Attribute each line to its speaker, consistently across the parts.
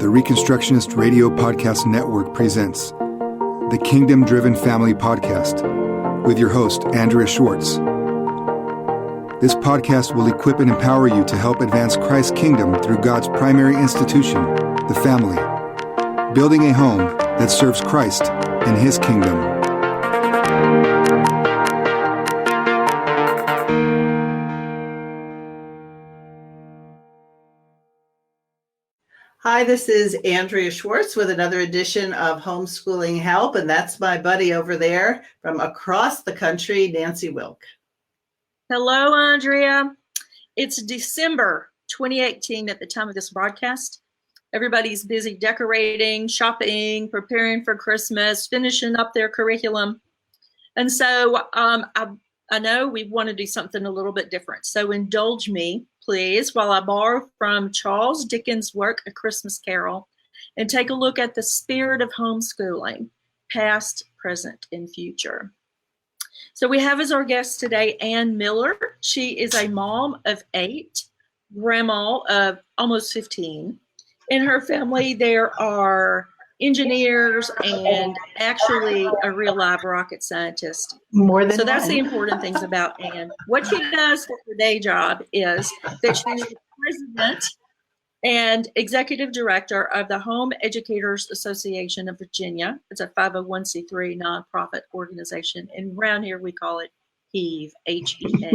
Speaker 1: The Reconstructionist Radio Podcast Network presents the Kingdom Driven Family Podcast with your host, Andrea Schwartz. This podcast will equip and empower you to help advance Christ's kingdom through God's primary institution, the family, building a home that serves Christ and His kingdom.
Speaker 2: Hi, this is Andrea Schwartz with another edition of Homeschooling Help, and that's my buddy over there from across the country, Nancy Wilk.
Speaker 3: Hello, Andrea. It's December 2018 at the time of this broadcast. Everybody's busy decorating, shopping, preparing for Christmas, finishing up their curriculum. And so I know we want to do something a little bit different. So indulge me, please, while I borrow from Charles Dickens' work, A Christmas Carol, and take a look at the spirit of homeschooling, past, present, and future. So we have as our guest today Ann Miller. She is a mom of 8, grandma of almost 15. In her family, there are engineers and actually a real live rocket scientist.
Speaker 4: More than
Speaker 3: so that's
Speaker 4: one.
Speaker 3: the important things about Ann. What she does for her day job is that she's the president and executive director of the Home Educators Association of Virginia. It's a 501c3 nonprofit organization, and around here we call it HEAVE, H-E-A.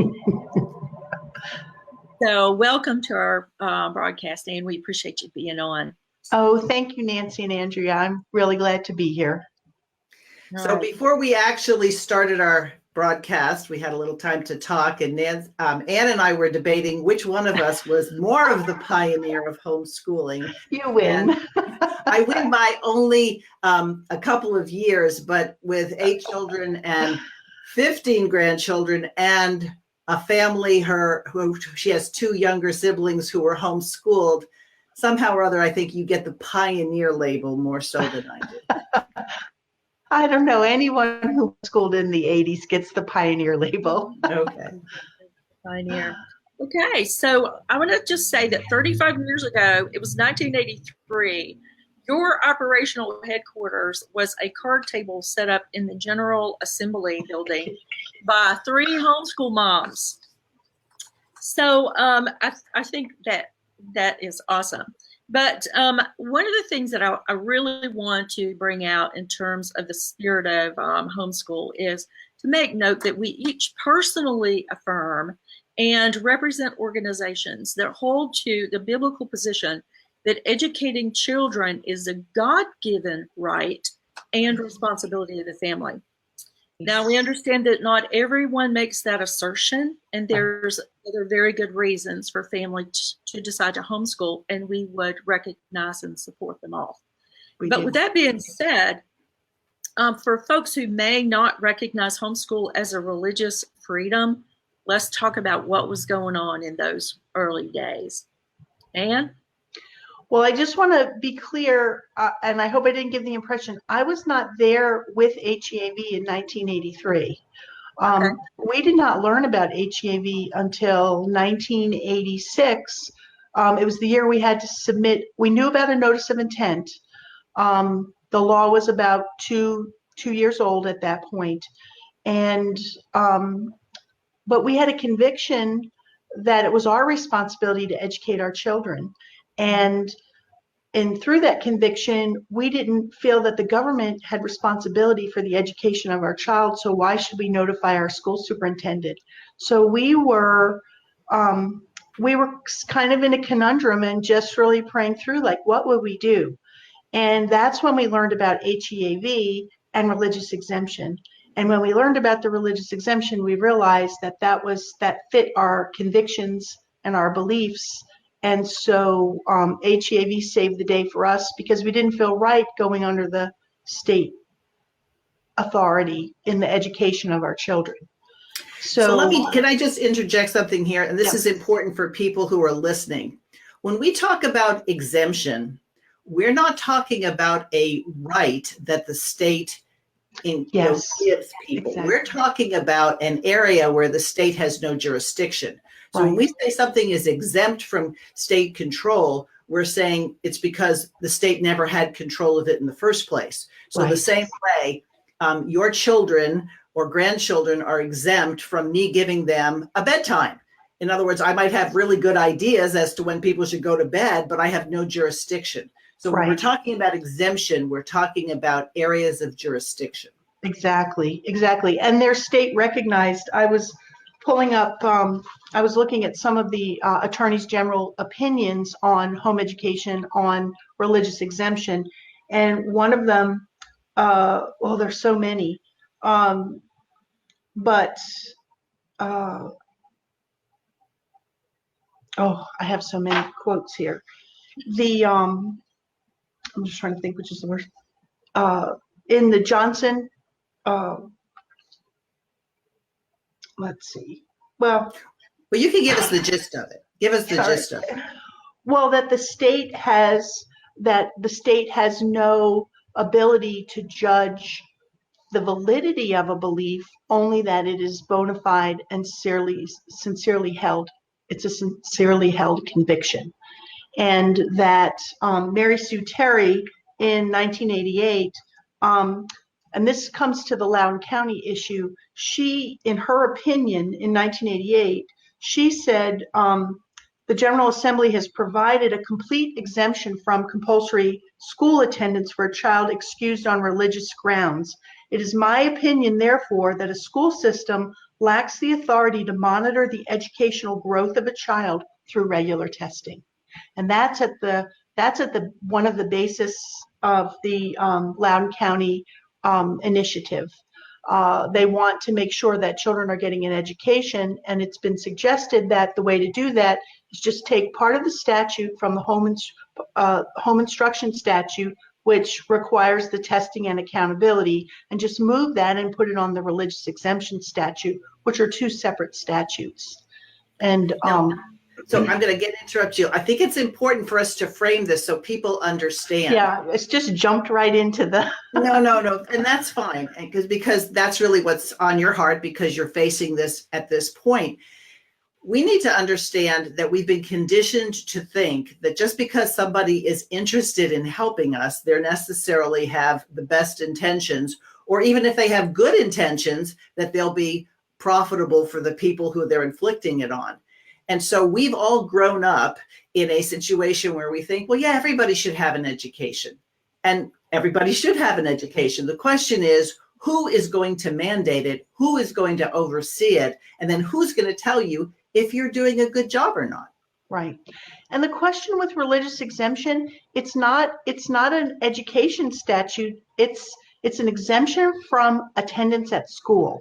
Speaker 3: So welcome to our broadcast, Ann. We appreciate you being on.
Speaker 4: Oh, thank you, Nancy and Andrea. I'm really glad to be here.
Speaker 2: So before we actually started our broadcast, we had a little time to talk, and Ann and I were debating which one of us was more of the pioneer of homeschooling.
Speaker 4: You win.
Speaker 2: I win by only a couple of years, but with 8 children and 15 grandchildren and a family, who she has 2 younger siblings who were homeschooled. Somehow or other, I think you get the pioneer label more so than I do.
Speaker 4: I don't know. Anyone who schooled in the 80s gets the pioneer label.
Speaker 2: Okay.
Speaker 3: Pioneer. Okay, so I want to just say that 35 years ago, it was 1983, your operational headquarters was a card table set up in the General Assembly building by 3 homeschool moms. So I think that is awesome. But one of the things that I really want to bring out in terms of the spirit of homeschool is to make note that we each personally affirm and represent organizations that hold to the biblical position that educating children is a God-given right and responsibility of the family. Now, we understand that not everyone makes that assertion, and there's other very good reasons for families to decide to homeschool, and we would recognize and support them all. But with that being said, for folks who may not recognize homeschool as a religious freedom, let's talk about what was going on in those early days. Ann?
Speaker 4: Well, I just want to be clear, and I hope I didn't give the impression, I was not there with HEAV in 1983.
Speaker 3: Okay.
Speaker 4: We did not learn about HEAV until 1986. It was the year we had to submit, we knew about a notice of intent. The law was about two years old at that point. And, but we had a conviction that it was our responsibility to educate our children. And through that conviction, we didn't feel that the government had responsibility for the education of our child. So why should we notify our school superintendent? So we were kind of in a conundrum and just really praying through, like, what would we do? And that's when we learned about HEAV and religious exemption. And when we learned about the religious exemption, we realized that fit our convictions and our beliefs. And so HEAV saved the day for us because we didn't feel right going under the state authority in the education of our children. So
Speaker 2: can I just interject something here? And this is important for people who are listening. When we talk about exemption, we're not talking about a right that the state gives people.
Speaker 4: Exactly.
Speaker 2: We're talking about an area where the state has no jurisdiction. So when we say something is exempt from state control, we're saying it's because the state never had control of it in the first place. So
Speaker 4: Right.
Speaker 2: the same way, your children or grandchildren are exempt from me giving them a bedtime. In other words, I might have really good ideas as to when people should go to bed, but I have no jurisdiction. So when we're
Speaker 4: Right.
Speaker 2: talking about exemption, we're talking about areas of jurisdiction.
Speaker 4: Exactly. And they're state recognized. I was pulling up, I was looking at some of the attorneys general opinions on home education, on religious exemption. And one of them, well, there's so many, but, I have so many quotes here. I'm just trying to think which is the worst. In the Johnson, let's see. Well,
Speaker 2: you can give us the gist of it. Give us the gist of it.
Speaker 4: Well, that the state has no ability to judge the validity of a belief, only that it is bona fide and sincerely held. It's a sincerely held conviction. And that Mary Sue Terry in 1988, and this comes to the Loudoun County issue, she, in her opinion in 1988, she said, the General Assembly has provided a complete exemption from compulsory school attendance for a child excused on religious grounds. It is my opinion, therefore, that a school system lacks the authority to monitor the educational growth of a child through regular testing. And that's at the one of the basis of the Loudoun County initiative. They want to make sure that children are getting an education, and it's been suggested that the way to do that is just take part of the statute from the home instruction statute, which requires the testing and accountability, and just move that and put it on the religious exemption statute, which are two separate statutes. And
Speaker 2: so I'm going to interrupt you. I think it's important for us to frame this so people understand.
Speaker 4: Yeah, it's just jumped right into the.
Speaker 2: No, and that's fine, because that's really what's on your heart, because you're facing this at this point. We need to understand that we've been conditioned to think that just because somebody is interested in helping us, they necessarily have the best intentions, or even if they have good intentions, that they'll be profitable for the people who they're inflicting it on. And so we've all grown up in a situation where we think, well, yeah, everybody should have an education, and everybody should have an education. The question is, who is going to mandate it? Who is going to oversee it? And then who's going to tell you if you're doing a good job or not?
Speaker 4: Right. And the question with religious exemption, it's not an education statute. It's an exemption from attendance at school.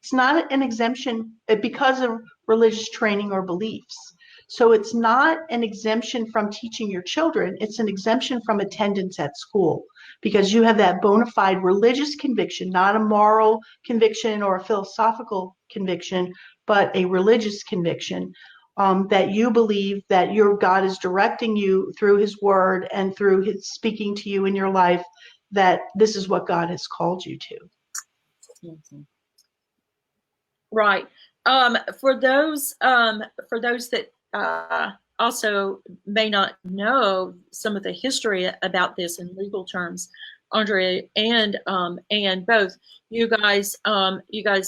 Speaker 4: It's not an exemption because of religious training or beliefs. So it's not an exemption from teaching your children. It's an exemption from attendance at school, because you have that bona fide religious conviction, not a moral conviction or a philosophical conviction, but a religious conviction, that you believe that your God is directing you through his word and through his speaking to you in your life, that this is what God has called you to.
Speaker 3: Mm-hmm. Right. For those that also may not know some of the history about this in legal terms, Andrea and both you guys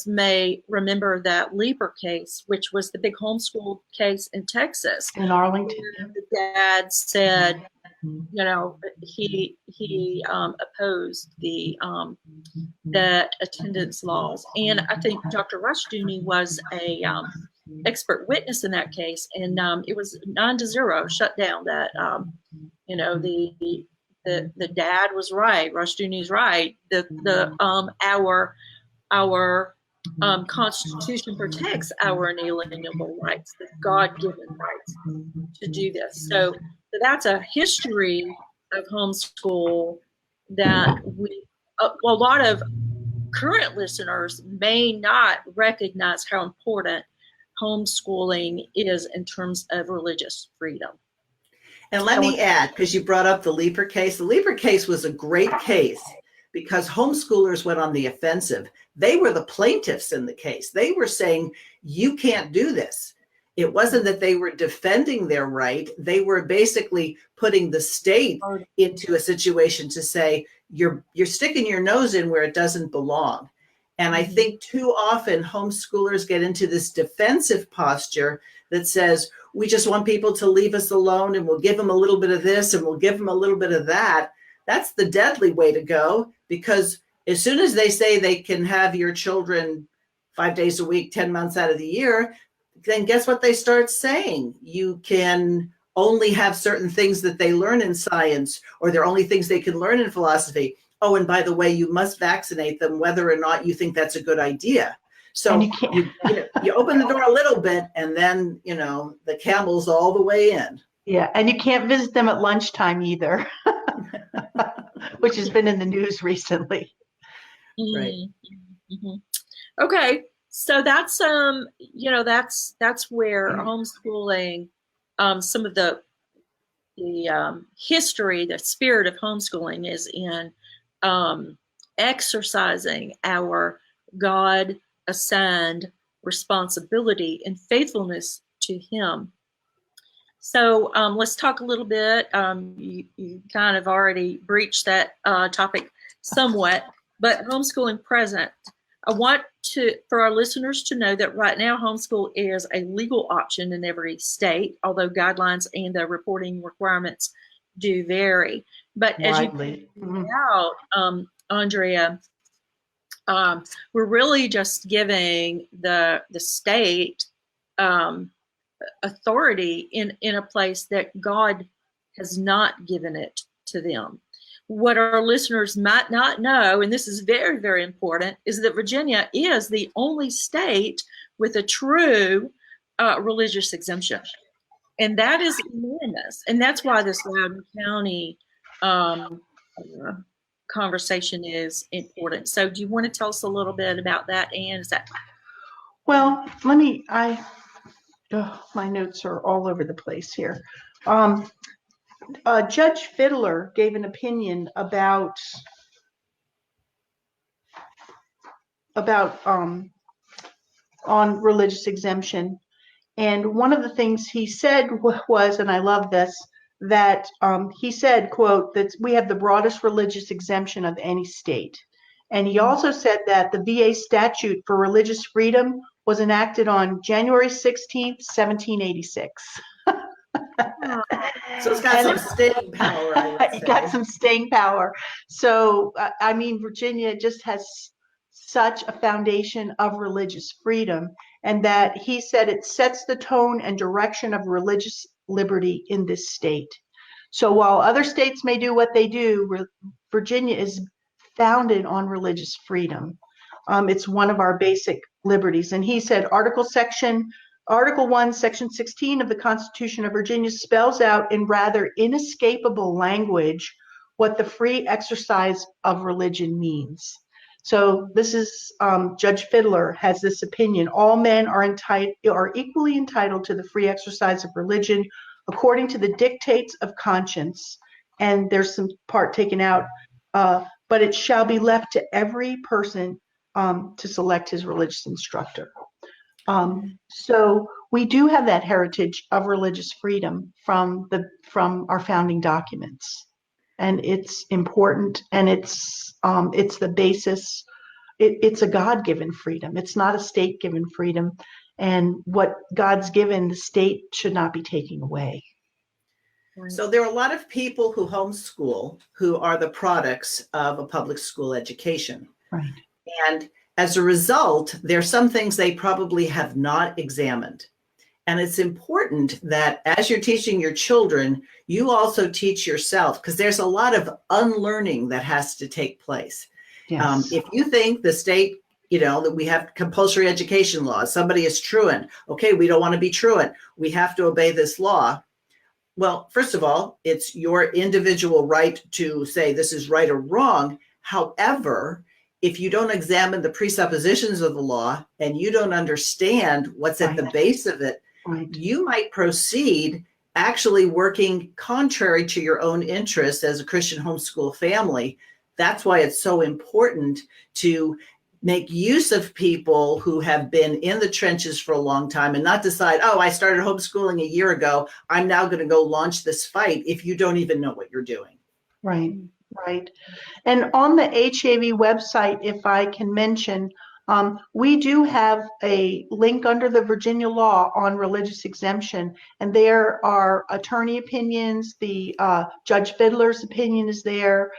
Speaker 3: may remember that Leeper case, which was the big homeschool case in Texas.
Speaker 4: In Arlington.
Speaker 3: The dad said, you know, he opposed the attendance laws, and I think Dr. Rushdoony was a expert witness in that case, and it was 9-0 shut down. That you know, the dad was right, Rushdoony's right. Our Constitution protects our inalienable rights, the God-given rights to do this. So that's a history of homeschool that a lot of current listeners may not recognize how important homeschooling is in terms of religious freedom.
Speaker 2: And let me add, because you brought up the Leeper case. The Leeper case was a great case because homeschoolers went on the offensive. They were the plaintiffs in the case. They were saying, you can't do this. It wasn't that they were defending their right. They were basically putting the state into a situation to say, you're sticking your nose in where it doesn't belong. And I think too often homeschoolers get into this defensive posture that says, we just want people to leave us alone and we'll give them a little bit of this and we'll give them a little bit of that. That's the deadly way to go, because as soon as they say they can have your children 5 days a week, 10 months out of the year, then guess what they start saying? You can only have certain things that they learn in science, or they're only things they can learn in philosophy. Oh, and by the way, you must vaccinate them whether or not you think that's a good idea. So you open the door a little bit, and then, the camel's all the way in.
Speaker 4: Yeah, and you can't visit them at lunchtime either, which has been in the news recently.
Speaker 2: Right.
Speaker 3: Mm-hmm. Okay, so that's that's where homeschooling, some of the history, the spirit of homeschooling is in exercising our God-assigned responsibility and faithfulness to Him. So let's talk a little bit. You kind of already breached that topic somewhat, but homeschooling present. I want for our listeners to know that right now homeschool is a legal option in every state, although guidelines and the reporting requirements do vary. But as
Speaker 4: Widely.
Speaker 3: you pointed out, Andrea, we're really just giving the state authority in a place that God has not given it to them. What our listeners might not know, and this is very, very important, is that Virginia is the only state with a true religious exemption. And that is enormous. And that's why this Loudoun County conversation is important. So do you want to tell us a little bit about that, Anne?
Speaker 4: Well, my notes are all over the place here. Judge Fiddler gave an opinion about on religious exemption, and one of the things he said was, and I love this, that he said, quote, that we have the broadest religious exemption of any state. And he also said that the VA statute for religious freedom was enacted on January 16th, 1786.
Speaker 2: So it's got some staying power.
Speaker 4: It got some staying power. So, I mean, Virginia just has such a foundation of religious freedom, and that he said it sets the tone and direction of religious liberty in this state. So while other states may do what they do, Virginia is founded on religious freedom. It's one of our basic liberties. And he said Article 1, Section 16 of the Constitution of Virginia spells out in rather inescapable language what the free exercise of religion means. So this is Judge Fiddler has this opinion: all men are equally entitled to the free exercise of religion according to the dictates of conscience. And there's some part taken out, but it shall be left to every person to select his religious instructor. So we do have that heritage of religious freedom from our founding documents, and it's important, and it's the basis. It's a God-given freedom. It's not a state-given freedom, and what God's given, the state should not be taking away.
Speaker 2: So there are a lot of people who homeschool who are the products of a public school education.
Speaker 4: Right.
Speaker 2: And as a result, there are some things they probably have not examined. And it's important that as you're teaching your children, you also teach yourself, because there's a lot of unlearning that has to take place.
Speaker 4: Yes.
Speaker 2: If you think the state, that we have compulsory education laws, somebody is truant. Okay, we don't want to be truant. We have to obey this law. Well, first of all, it's your individual right to say this is right or wrong. However, if you don't examine the presuppositions of the law and you don't understand what's at the base of it, you might proceed actually working contrary to your own interests as a Christian homeschool family. That's why it's so important to make use of people who have been in the trenches for a long time and not decide, oh, I started homeschooling a year ago, I'm now going to go launch this fight if you don't even know what you're doing.
Speaker 4: Right, right. And on the HAV website, if I can mention, we do have a link under the Virginia law on religious exemption, and there are attorney opinions. The Judge Fiddler's opinion is there.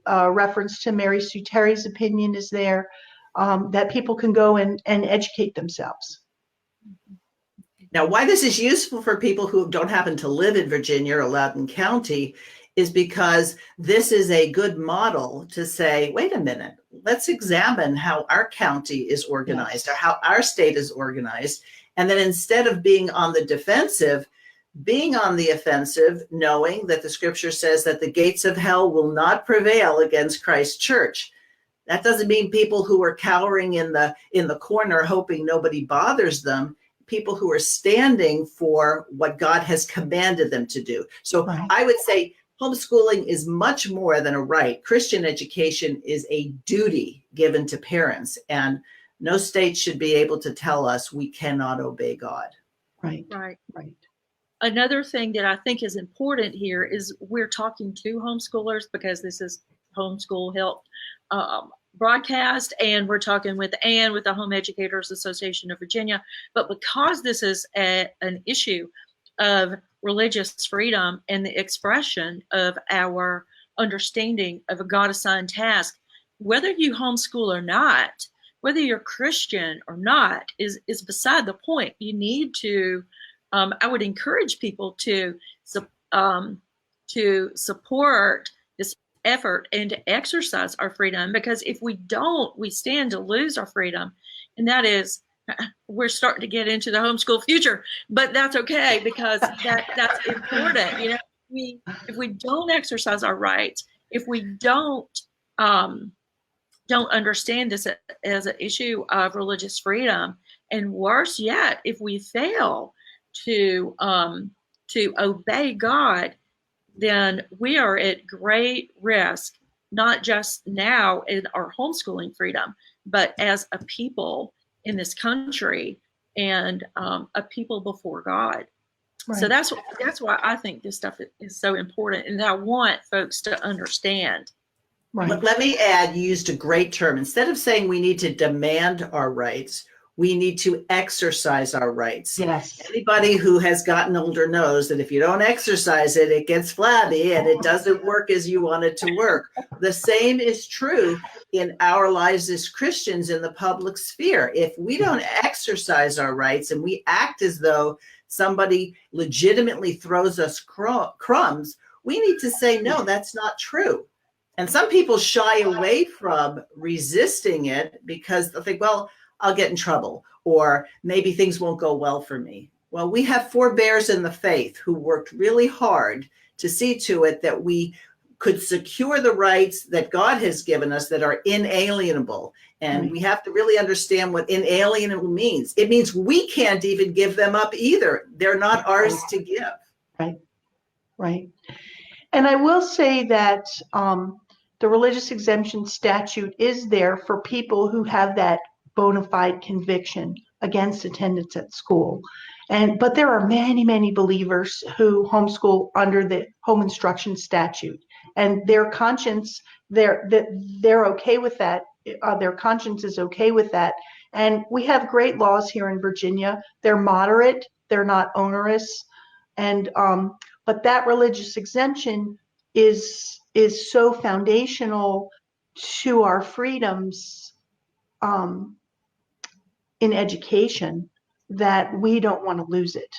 Speaker 4: Reference to Mary Sue Terry's opinion is there, that people can go and educate themselves.
Speaker 2: Now, why this is useful for people who don't happen to live in Virginia or Loudoun County is because this is a good model to say, wait a minute, let's examine how our county is organized, or how our state is organized. And then instead of being on the defensive, being on the offensive, knowing that the scripture says that the gates of hell will not prevail against Christ's church. That doesn't mean people who are cowering in the corner hoping nobody bothers them. People who are standing for what God has commanded them to do. So I would say homeschooling is much more than a right. Christian education is a duty given to parents, and no state should be able to tell us we cannot obey God.
Speaker 4: Right.
Speaker 3: Another thing that I think is important here is we're talking to homeschoolers because this is Homeschool Help broadcast, and we're talking with Ann with the Home Educators Association of Virginia. But because this is an issue of religious freedom and the expression of our understanding of a God-assigned task, whether you homeschool or not, whether you're Christian or not, is beside the point. You need to, I would encourage people to support this effort and to exercise our freedom, because if we don't, we stand to lose our freedom. And that is, we're starting to get into the homeschool future, but that's okay, because that's important. You know, if we don't exercise our rights, if we don't understand this as an issue of religious freedom, and worse yet, if we fail to obey God, then we are at great risk, not just now in our homeschooling freedom, but as a people in this country and a people before God. Right. So that's why I think this stuff is so important, and I want folks to understand.
Speaker 2: Right. Let me add, you used a great term. Instead of saying we need to demand our rights, we need to exercise our rights.
Speaker 4: Yes.
Speaker 2: Anybody who has gotten older knows that if you don't exercise it, it gets flabby and it doesn't work as you want it to work. The same is true in our lives as Christians in the public sphere. If we don't exercise our rights and we act as though somebody legitimately throws us crumbs, we need to say, no, that's not true. And some people shy away from resisting it because they think, well, I'll get in trouble, or maybe things won't go well for me. Well, we have forebears in the faith who worked really hard to see to it that we could secure the rights that God has given us that are inalienable. And we have to really understand what inalienable means. It means we can't even give them up either. They're not ours to give.
Speaker 4: Right. And I will say that the religious exemption statute is there for people who have that bona fide conviction against attendance at school. But there are many, many believers who homeschool under the home instruction statute, and their conscience, they're okay with that. Their conscience is okay with that. And we have great laws here in Virginia. They're moderate, they're not onerous. And but that religious exemption is so foundational to our freedoms in education that we don't want to lose it.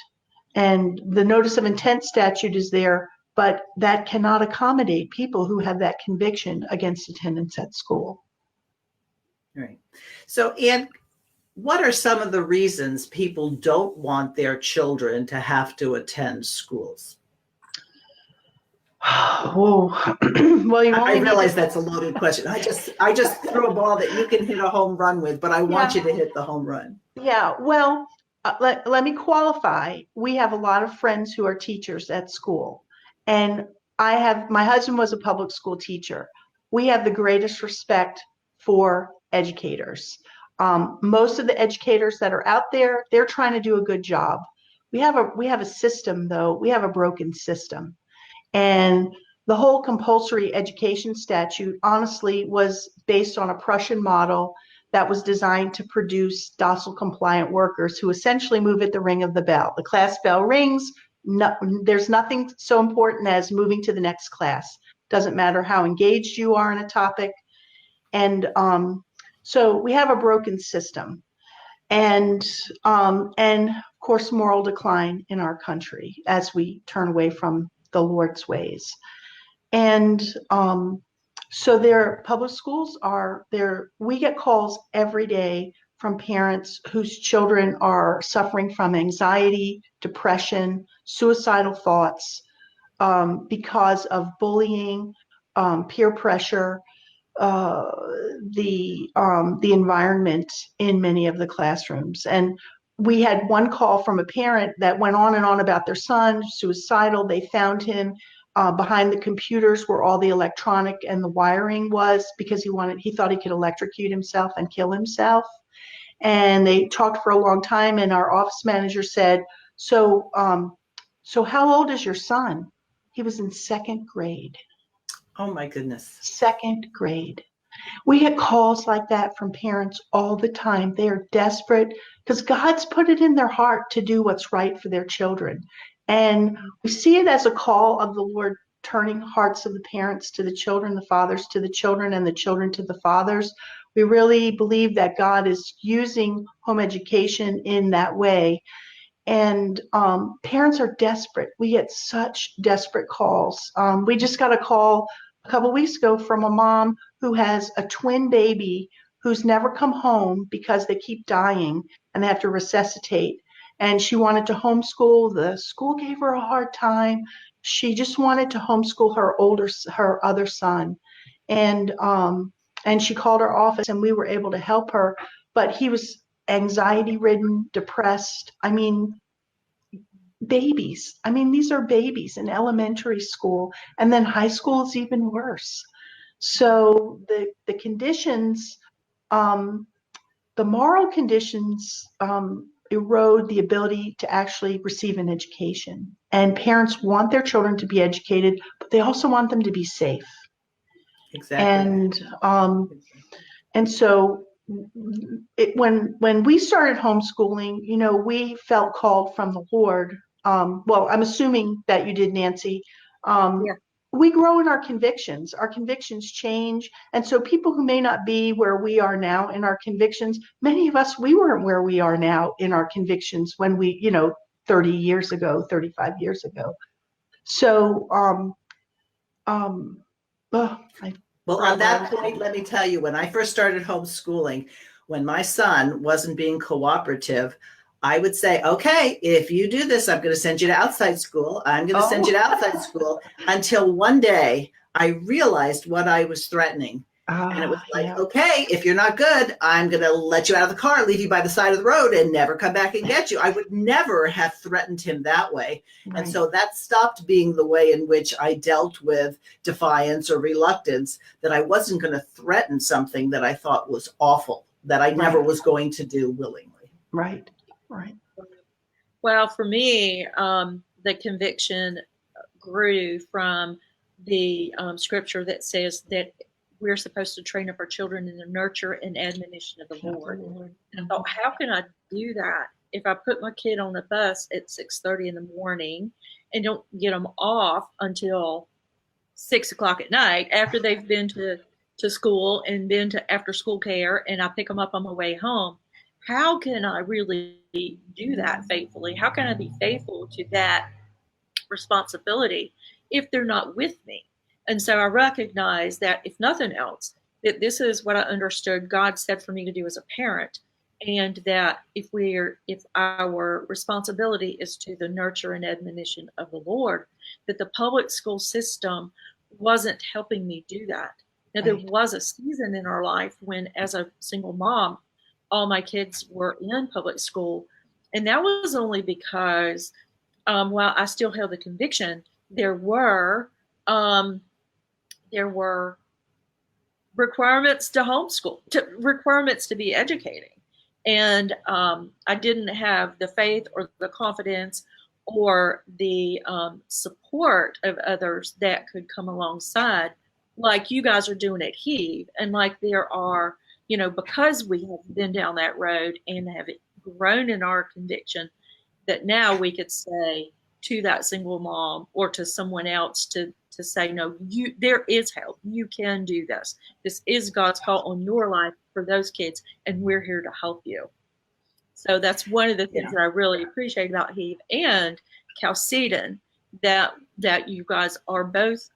Speaker 4: And the notice of intent statute is there, but that cannot accommodate people who have that conviction against attendance at school.
Speaker 2: Right. So, Ann, what are some of the reasons people don't want their children to have to attend schools?
Speaker 4: Oh, well,
Speaker 2: I realize that's a loaded question. I just threw a ball that you can hit a home run with, but I want you to hit the home run.
Speaker 4: Yeah, well, let me qualify. We have a lot of friends who are teachers at school, and my husband was a public school teacher. We have the greatest respect for educators. Most of the educators that are out there, they're trying to do a good job. We have a system, though. We have a broken system. And the whole compulsory education statute, honestly, was based on a Prussian model that was designed to produce docile, compliant workers who essentially move at the ring of the bell. The class bell rings. No, there's nothing so important as moving to the next class. Doesn't matter how engaged you are in a topic. And so we have a broken system. And of course, moral decline in our country as we turn away from the Lord's ways. And so their public schools are there. We get calls every day from parents whose children are suffering from anxiety, depression, suicidal thoughts because of bullying, peer pressure, the environment in many of the classrooms. And we had one call from a parent that went on and on about their son, suicidal. They found him behind the computers where all the electronic and the wiring was because he thought he could electrocute himself and kill himself. And they talked for a long time, and our office manager said, so how old is your son? He was in second grade.
Speaker 2: Oh my goodness.
Speaker 4: Second grade. We get calls like that from parents all the time. They are desperate because God's put it in their heart to do what's right for their children. And we see it as a call of the Lord turning hearts of the parents to the children, the fathers to the children, and the children to the fathers. We really believe that God is using home education in that way. And parents are desperate. We get such desperate calls. We just got a call a couple of weeks ago from a mom who has a twin baby who's never come home because they keep dying and they have to resuscitate. And she wanted to homeschool. The school gave her a hard time. She just wanted to homeschool her other son. And she called our office and we were able to help her. But he was anxiety-ridden, depressed. I mean, babies. I mean, these are babies in elementary school, and then high school is even worse. So the conditions, the moral conditions erode the ability to actually receive an education. And parents want their children to be educated, but they also want them to be safe.
Speaker 2: Exactly.
Speaker 4: And so when we started homeschooling, we felt called from the Lord. Well, I'm assuming that you did, Nancy.
Speaker 3: Yeah.
Speaker 4: We grow in our convictions. Our convictions change. And so people who may not be where we are now in our convictions, many of us, we weren't where we are now in our convictions when we, 30 years ago, 35 years ago. So,
Speaker 2: Well, on that point, let me tell you, when I first started homeschooling, when my son wasn't being cooperative, I would say, okay, if you do this, I'm going to send you to outside school. I'm going to send you to outside school, until one day I realized what I was threatening. And it was like, okay, if you're not good, I'm going to let you out of the car, leave you by the side of the road, and never come back and get you. I would never have threatened him that way. Right. And so that stopped being the way in which I dealt with defiance or reluctance, that I wasn't going to threaten something that I thought was awful, that I never was going to do willingly.
Speaker 4: Right.
Speaker 3: Well, for me, the conviction grew from the scripture that says that we're supposed to train up our children in the nurture and admonition of the Lord. And I thought, how can I do that if I put my kid on the bus at 6:30 in the morning and don't get them off until 6 o'clock at night after they've been to school and been to after school care, and I pick them up on my way home? How can I really do that faithfully? How can I be faithful to that responsibility if they're not with me? And so I recognize that, if nothing else, that this is what I understood God said for me to do as a parent, and that if our responsibility is to the nurture and admonition of the Lord, that the public school system wasn't helping me do that. Now, there was a season in our life when, as a single mom, all my kids were in public school, and that was only because, while I still held the conviction, there were requirements to homeschool, requirements to be educating. And I didn't have the faith or the confidence or the support of others that could come alongside, like you guys are doing at Heave, and like there are, because we have been down that road and have grown in our conviction, that now we could say to that single mom or to someone else to say, no, there is help. You can do this. This is God's call on your life for those kids, and we're here to help you. So that's one of the things that I really appreciate about Heave and Chalcedon, that you guys are both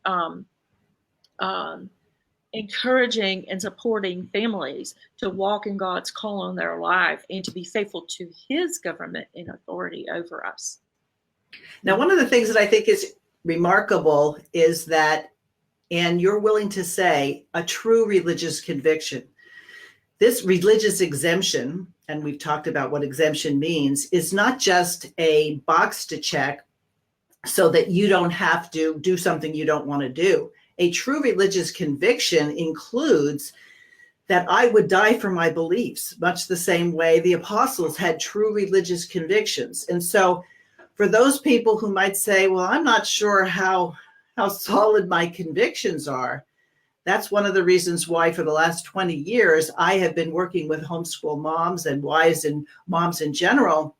Speaker 3: encouraging and supporting families to walk in God's call on their life and to be faithful to His government and authority over us.
Speaker 2: Now, one of the things that I think is remarkable is that, and you're willing to say, a true religious conviction. This religious exemption, and we've talked about what exemption means, is not just a box to check so that you don't have to do something you don't want to do. A true religious conviction includes that I would die for my beliefs, much the same way the apostles had true religious convictions. And so for those people who might say, well, I'm not sure how solid my convictions are, that's one of the reasons why for the last 20 years, I have been working with homeschool moms and wives and moms in general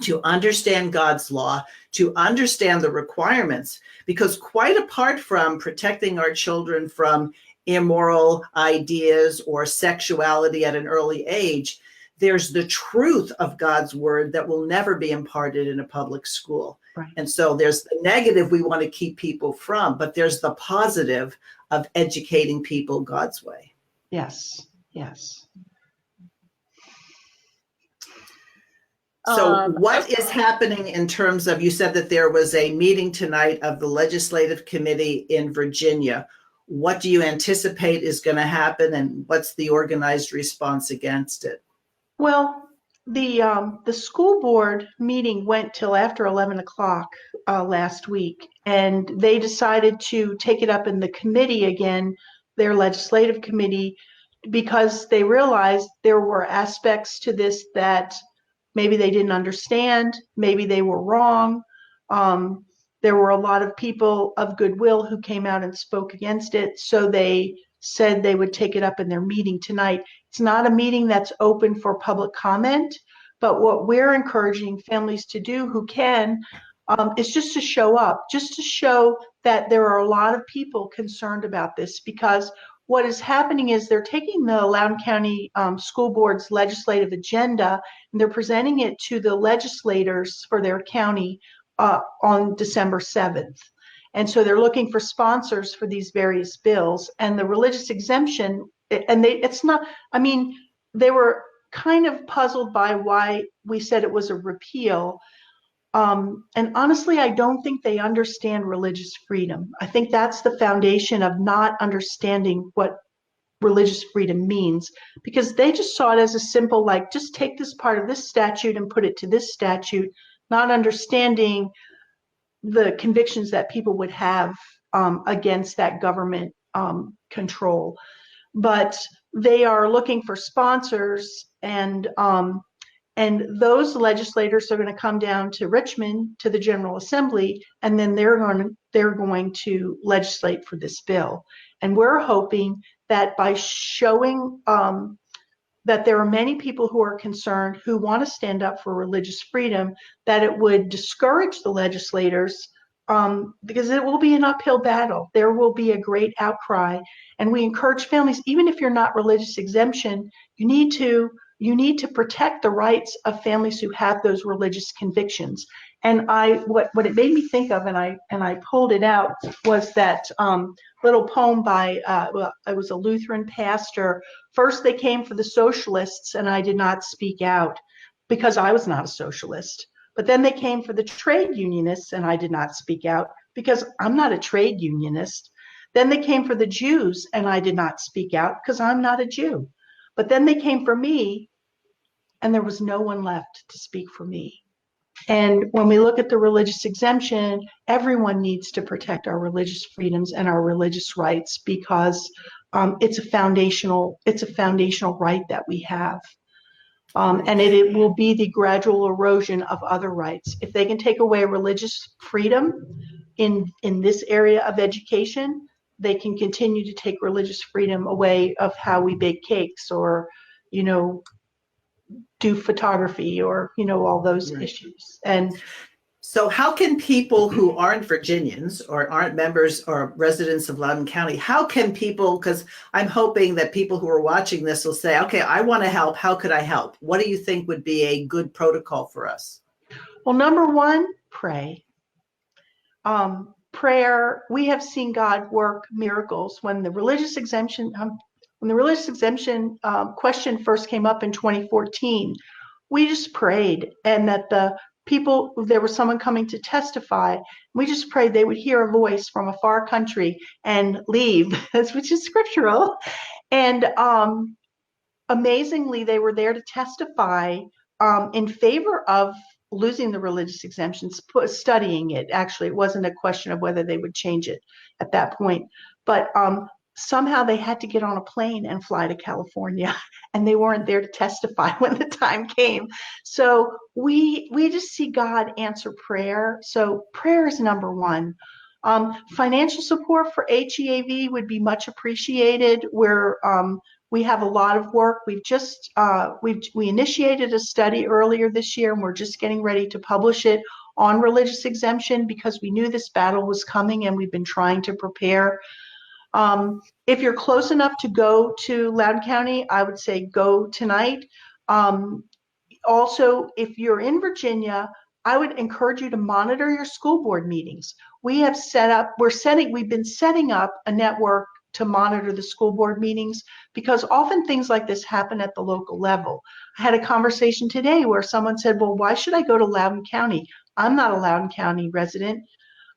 Speaker 2: to understand God's law, to understand the requirements, because quite apart from protecting our children from immoral ideas or sexuality at an early age, there's the truth of God's word that will never be imparted in a public school.
Speaker 4: Right.
Speaker 2: And so there's the negative we want to keep people from, but there's the positive of educating people God's way.
Speaker 4: Yes, yes.
Speaker 2: So what is happening in terms of, you said that there was a meeting tonight of the legislative committee in Virginia. What do you anticipate is going to happen, and what's the organized response against it?
Speaker 4: Well, the school board meeting went till after 11 o'clock last week, and they decided to take it up in the committee again, their legislative committee, because they realized there were aspects to this that maybe they didn't understand, maybe they were wrong. There were a lot of people of goodwill who came out and spoke against it, so they said they would take it up in their meeting tonight. It's not a meeting that's open for public comment, but what we're encouraging families to do who can is just to show up, just to show that there are a lot of people concerned about this, because what is happening is they're taking the Loudoun County School Board's legislative agenda and they're presenting it to the legislators for their county on December 7th. And so they're looking for sponsors for these various bills, and the religious exemption, and they were kind of puzzled by why we said it was a repeal. And honestly, I don't think they understand religious freedom. I think that's the foundation of not understanding what religious freedom means, because they just saw it as a simple, like, just take this part of this statute and put it to this statute, not understanding the convictions that people would have against that government control. But they are looking for sponsors, and those legislators are going to come down to Richmond to the General Assembly, and then they're going to legislate for this bill. And we're hoping that by showing that there are many people who are concerned, who want to stand up for religious freedom, that it would discourage the legislators, because it will be an uphill battle. There will be a great outcry. And we encourage families, even if you're not religious exemption, you need to protect the rights of families who have those religious convictions. And what it made me think of, and I pulled it out, was that little poem by it was a Lutheran pastor. First they came for the socialists, and I did not speak out because I was not a socialist. But then they came for the trade unionists, and I did not speak out because I'm not a trade unionist. Then they came for the Jews, and I did not speak out because I'm not a Jew. But then they came for me, and there was no one left to speak for me. And when we look at the religious exemption, everyone needs to protect our religious freedoms and our religious rights, because it's a foundational right that we have. And it will be the gradual erosion of other rights. If they can take away religious freedom in this area of education, they can continue to take religious freedom away of how we bake cakes or, do photography or, all those issues. And
Speaker 2: so how can people who aren't Virginians or aren't members or residents of Loudoun County, how can people, because I'm hoping that people who are watching this will say, okay, I want to help. How could I help? What do you think would be a good protocol for us?
Speaker 4: Well, number one, pray. Prayer, we have seen God work miracles. When the religious exemption question first came up in 2014, we just prayed, and that there was someone coming to testify. We just prayed they would hear a voice from a far country and leave, which is scriptural. And amazingly, they were there to testify in favor of losing the religious exemptions, studying it. Actually, it wasn't a question of whether they would change it at that point. But somehow they had to get on a plane and fly to California, and they weren't there to testify when the time came. So we just see God answer prayer. So prayer is number one. Financial support for HEAV would be much appreciated. We have a lot of work. We initiated a study earlier this year, and we're just getting ready to publish it on religious exemption because we knew this battle was coming, and we've been trying to prepare. If you're close enough to go to Loudoun County, I would say go tonight. Also, if you're in Virginia, I would encourage you to monitor your school board meetings. We've been setting up a network to monitor the school board meetings because often things like this happen at the local level. I had a conversation today where someone said, well, why should I go to Loudoun County? I'm not a Loudoun County resident.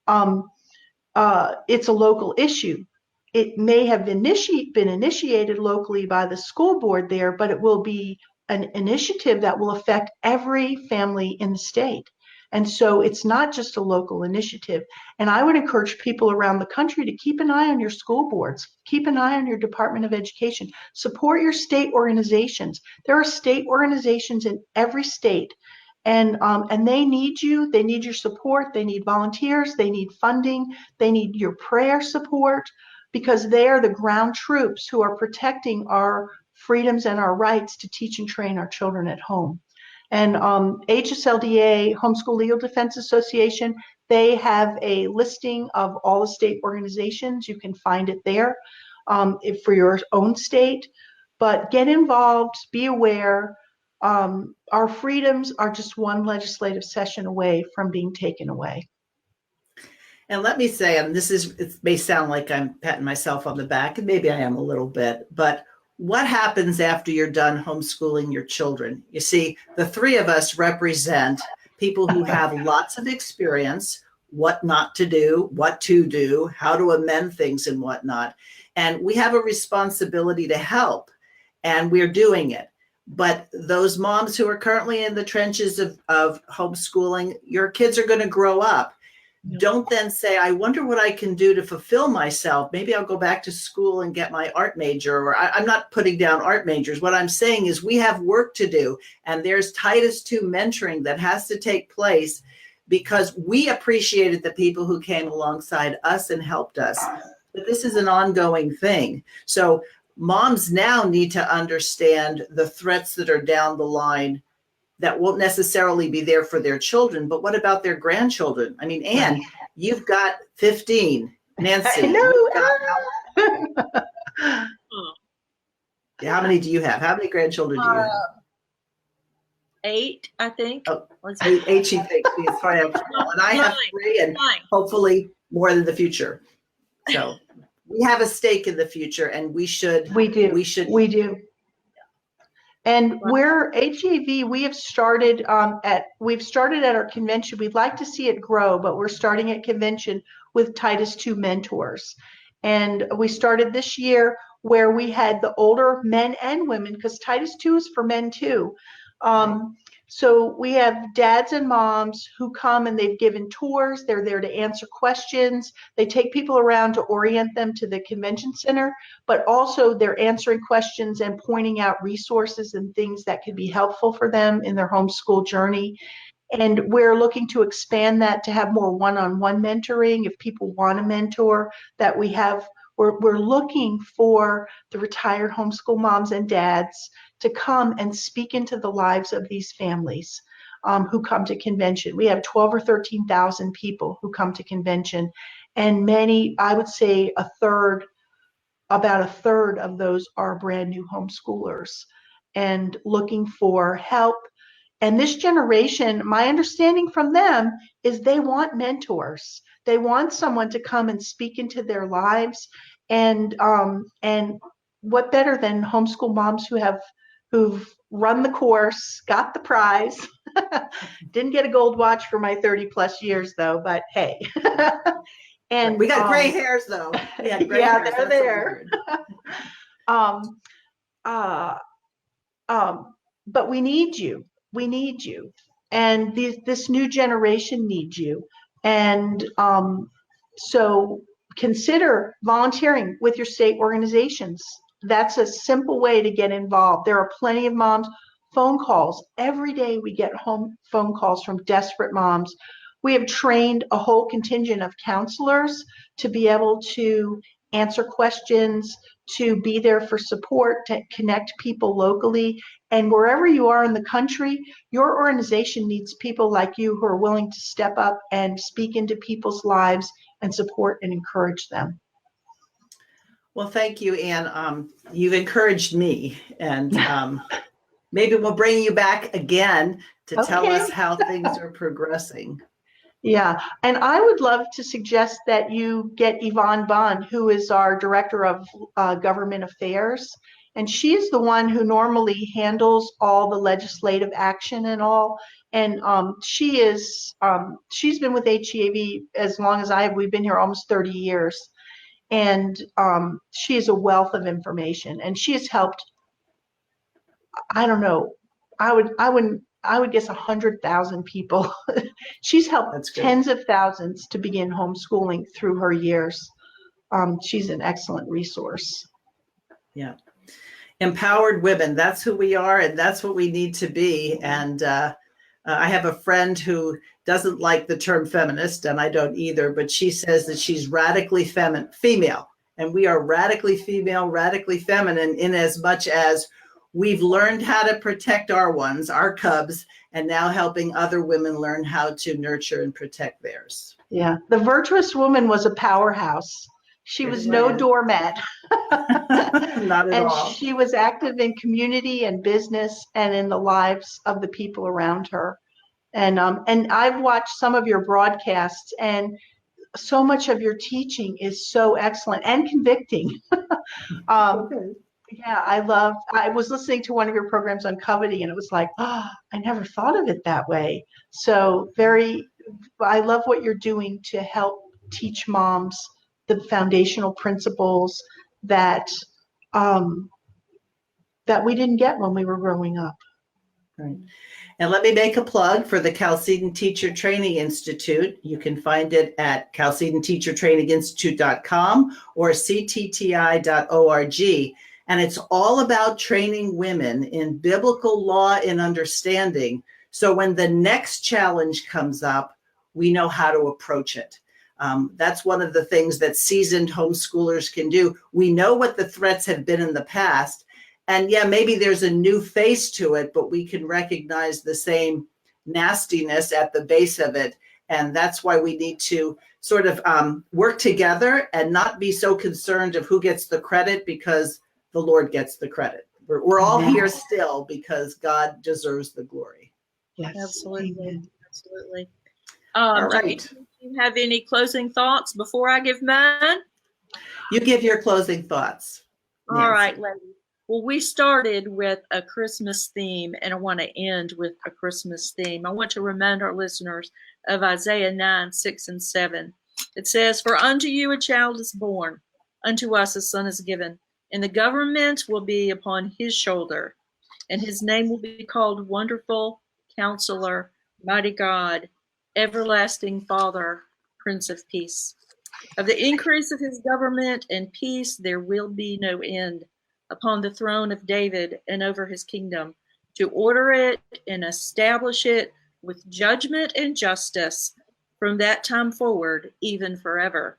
Speaker 4: It's a local issue. It may have been initiated locally by the school board there, but it will be an initiative that will affect every family in the state. And so it's not just a local initiative. And I would encourage people around the country to keep an eye on your school boards, keep an eye on your Department of Education, support your state organizations. There are state organizations in every state, and they need you. They need your support. They need volunteers. They need funding. They need your prayer support, because they are the ground troops who are protecting our freedoms and our rights to teach and train our children at home. And HSLDA, Homeschool Legal Defense Association, they have a listing of all the state organizations. You can find it there for your own state. But get involved, be aware. Our freedoms are just one legislative session away from being taken away.
Speaker 2: And let me say, and it may sound like I'm patting myself on the back, and maybe I am a little bit, but what happens after you're done homeschooling your children? You see, the three of us represent people who have lots of experience, what not to do, what to do, how to amend things and whatnot. And we have a responsibility to help, and we're doing it. But those moms who are currently in the trenches of homeschooling, your kids are going to grow up. Don't then say, I wonder what I can do to fulfill myself. Maybe I'll go back to school and get my art major, or I'm not putting down art majors. What I'm saying is we have work to do, and there's Titus 2 mentoring that has to take place because we appreciated the people who came alongside us and helped us. But this is an ongoing thing. So moms now need to understand the threats that are down the line that won't necessarily be there for their children, but what about their grandchildren? I mean, Anne, you've got 15. Nancy, how many do you have? How many grandchildren do you have?
Speaker 3: 8, I think.
Speaker 2: Oh, 8 she thinks. It's fine. And I have 3, and hopefully more in the future. So we have a stake in the future, and we should.
Speaker 4: We do. And we're HEAV. We've started at our convention. We'd like to see it grow, but we're starting at convention with Titus 2 mentors. And we started this year where we had the older men and women, because Titus 2 is for men too, So we have dads and moms who come and they've given tours. They're there to answer questions. They take people around to orient them to the convention center, but also they're answering questions and pointing out resources and things that could be helpful for them in their homeschool journey. And we're looking to expand that to have more one-on-one mentoring. If people want a mentor, that we have, we're looking for the retired homeschool moms and dads to come and speak into the lives of these families who come to convention. We have 12 or 13,000 people who come to convention, and many, I would say about a third of those are brand new homeschoolers and looking for help. And this generation, my understanding from them is they want mentors. They want someone to come and speak into their lives. And what better than homeschool moms who've run the course, got the prize. Didn't get a gold watch for my 30 plus years though, but hey. And
Speaker 2: we got gray hairs though.
Speaker 4: Yeah, they're there. But we need you. We need you. And this new generation needs you. And so consider volunteering with your state organizations. That's a simple way to get involved. There are plenty of moms. Phone calls. Every day we get phone calls from desperate moms. We have trained a whole contingent of counselors to be able to answer questions, to be there for support, to connect people locally. And wherever you are in the country, your organization needs people like you who are willing to step up and speak into people's lives and support and encourage them.
Speaker 2: Well, thank you, Anne. You've encouraged me, and maybe we'll bring you back again to tell us how things are progressing.
Speaker 4: Yeah, and I would love to suggest that you get Yvonne Bond, who is our Director of Government Affairs, and she's the one who normally handles all the legislative action and all. And she's been with HEAV as long as I have. We've been here almost 30 years, and she is a wealth of information, and she has helped. I don't know. I would guess 100,000 people. She's helped tens of thousands to begin homeschooling through her years. She's an excellent resource.
Speaker 2: Yeah. Empowered women. That's who we are, and that's what we need to be. And I have a friend who doesn't like the term feminist, and I don't either, but she says that she's radically female. And we are radically female, radically feminine, in as much as we've learned how to protect our ones, our cubs, and now helping other women learn how to nurture and protect theirs.
Speaker 4: Yeah. The virtuous woman was a powerhouse. She was no doormat.
Speaker 2: Not at all.
Speaker 4: And she was active in community and business and in the lives of the people around her. And I've watched some of your broadcasts, and so much of your teaching is so excellent and convicting. Yeah, I was listening to one of your programs on coveting, and it was like, oh, I never thought of it that way. So I love what you're doing to help teach moms the foundational principles that we didn't get when we were growing up.
Speaker 2: Right. And let me make a plug for the Chalcedon Teacher Training Institute. You can find it at chalcedonteachertraininginstitute.com or ctti.org. And it's all about training women in biblical law and understanding. So when the next challenge comes up, we know how to approach it. That's one of the things that seasoned homeschoolers can do. We know what the threats have been in the past. And yeah, maybe there's a new face to it, but we can recognize the same nastiness at the base of it. And that's why we need to sort of work together and not be so concerned of who gets the credit, because the Lord gets the credit. We're all here still because God deserves the glory.
Speaker 4: Yes,
Speaker 3: absolutely. Absolutely.
Speaker 2: All right.
Speaker 3: Do you have any closing thoughts before I give mine?
Speaker 2: You give your closing thoughts, Nancy.
Speaker 3: All right, ladies. Well, we started with a Christmas theme, and I want to end with a Christmas theme. I want to remind our listeners of Isaiah 9:6-7. It says, "For unto you a child is born, unto us a son is given, and the government will be upon his shoulder, and his name will be called Wonderful Counselor, Mighty God, Everlasting Father, Prince of Peace. Of the increase of his government and peace there will be no end upon the throne of David and over his kingdom, to order it and establish it with judgment and justice from that time forward, even forever.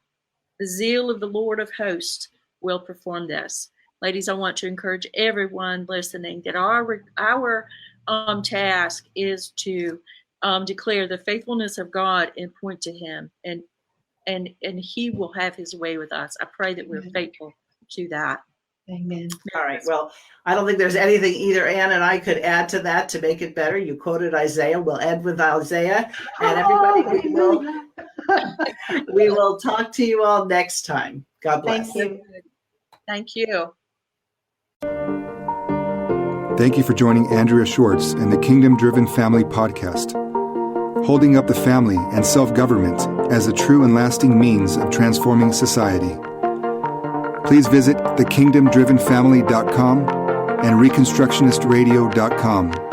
Speaker 3: The zeal of the Lord of hosts will perform this. Ladies, I want to encourage everyone listening that our task is to declare the faithfulness of God and point to him, and he will have his way with us. I pray that we're faithful to that.
Speaker 4: Amen.
Speaker 2: All right. Well, I don't think there's anything either Ann and I could add to that to make it better. You quoted Isaiah. We'll end with Isaiah. And everybody, we will talk to you all next time. God bless.
Speaker 4: Thank you.
Speaker 3: Thank you.
Speaker 1: Thank you for joining Andrea Schwartz and the Kingdom Driven Family Podcast, holding up the family and self-government as a true and lasting means of transforming society. Please visit thekingdomdrivenfamily.com and reconstructionistradio.com